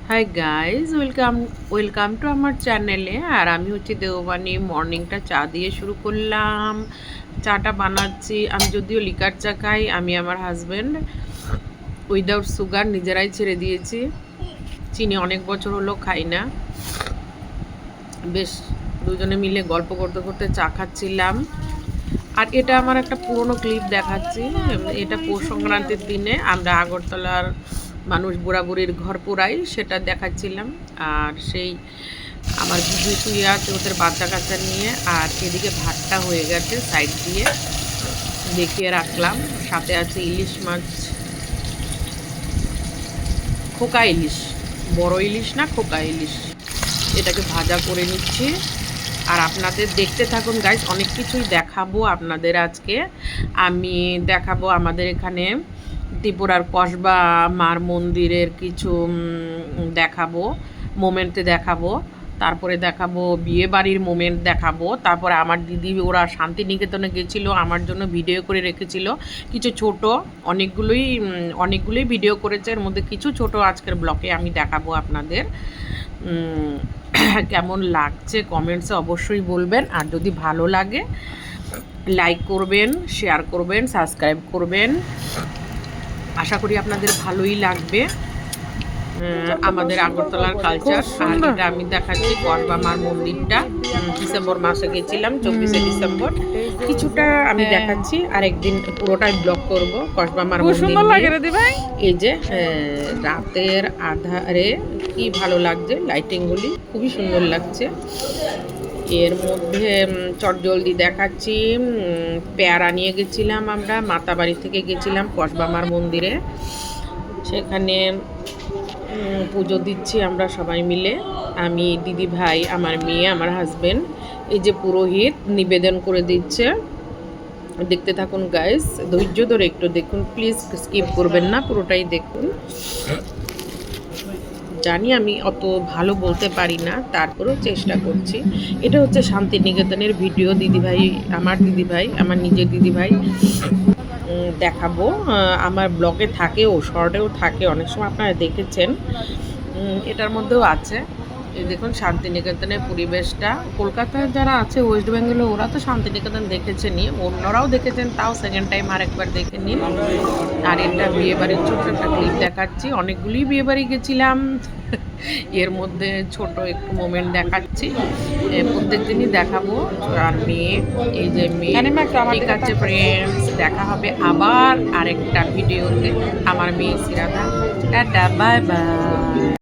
Hi guys, welcome to আমার চ্যানেলে। আর আমি হচ্ছে দেওবানি। মর্নিংটা চা দিয়ে শুরু করলাম। চাটা বানাচ্ছি আমি, যদিও লিকার চা খাই আমি, আমার হাজব্যান্ড উইদাউট সুগার নিজেরাই ছেড়ে দিয়েছি। চিনি অনেক বছর হলো খাই না। বেশ দুজনে মিলে গল্প করতে করতে চা খাচ্ছিলাম। আর এটা আমার একটা পুরনো ক্লিপ দেখাচ্ছি। এটা পৌষ সংক্রান্তির দিনে আমরা আগরতলার মানুষ বুড়াবুড়ির ঘর পোড়াই, সেটা দেখাচ্ছিলাম। আর সেই আমার দিদি শুয়ে আছে ওদের বাচ্চা কাচ্চা নিয়ে। আর এদিকে ভাতটা হয়ে গেছে, সাইড দিয়ে দেখিয়ে রাখলাম। সাথে আছে ইলিশ মাছ, খোকা ইলিশ, বড় ইলিশ না, খোকা ইলিশ। এটাকে ভাজা করে নিচ্ছি। আর আপনাদের দেখতে থাকুন গাইস, অনেক কিছুই দেখাবো আপনাদের আজকে। আমি দেখাবো আমাদের এখানে ত্রিপুরার কসবা মার মন্দিরের কিছু দেখাবো, মোমেন্টে দেখাবো। তারপরে দেখাবো বিয়ে বাড়ির মোমেন্ট দেখাবো। তারপরে আমার দিদি ওরা শান্তিনিকেতনে গেছিলো, আমার জন্য ভিডিও করে রেখেছিল কিছু ছোট, অনেকগুলোই ভিডিও করেছে। এর মধ্যে কিছু ছোট আজকের ব্লগে আমি দেখাবো আপনাদের। কেমন লাগছে কমেন্টসে অবশ্যই বলবেন। আর যদি ভালো লাগে লাইক করবেন, শেয়ার করবেন, সাবস্ক্রাইব করবেন। আশা করি আপনাদের ভালোই লাগবে আমাদের আগরতলার কালচার। আর এটা আমি দেখাচ্ছি কসবা মার মন্দিরটা। ডিসেম্বর মাসে গেছিলাম, 24শে ডিসেম্বর। কিছুটা আমি দেখাচ্ছি, আর একদিন পুরোটাই ব্লগ করব কসবা মার মন্দির। এই যে রাতের আধারে কি ভালো লাগছে, লাইটিংগুলি খুবই সুন্দর লাগছে। এর মধ্যে চটজলদি দেখাচ্ছি, পেয়ারা নিয়ে গেছিলাম আমরা, মাতাবাড়ি থেকে গেছিলাম কসবা মার মন্দিরে। সেখানে পুজো দিচ্ছি আমরা সবাই মিলে, আমি, দিদি ভাই, আমার মেয়ে, আমার হাজবেন্ড। এই যে পুরোহিত নিবেদন করে দিচ্ছে। দেখতে থাকুন গাইস, ধৈর্য ধরে একটু দেখুন প্লিজ, স্কিপ করবেন না, পুরোটাই দেখুন। জানি আমি অত ভালো বলতে পারি না, তারপরেও চেষ্টা করছি। এটা হচ্ছে শান্তিনিকেতনের ভিডিও। দিদিভাই, আমার নিজের দিদিভাই দেখাবো। আমার ব্লগে থাকেও, শর্টেও থাকে, অনেক সময় আপনারা দেখেছেন। এটার মধ্যেও আছে। এই দেখুন শান্তিনিকেতনের পরিবেশটা। কলকাতায় যারা আছে, ওয়েস্ট বেঙ্গলে, ওরা তো শান্তিনিকেতন দেখেছেনই, অন্যরাও দেখেছেন, তাও সেকেন্ড টাইম আরেকবার দেখে নিন। আর এটা বিয়েবাড়ির ছোট্ট একটা ক্লিপ দেখাচ্ছি। অনেকগুলি বিয়েবাড়ি গেছিলাম, এর মধ্যে ছোট একটু মোমেন্ট দেখাচ্ছি। প্রত্যেক দিনই দেখাবো। আর মেয়ে, এই যে মেয়ে। ঠিক আছে ফ্রেন্ডস, দেখা হবে আবার আরেকটা ভিডিওতে। আমার মেয়ে সিরাধা, টাটা, বাই বাই।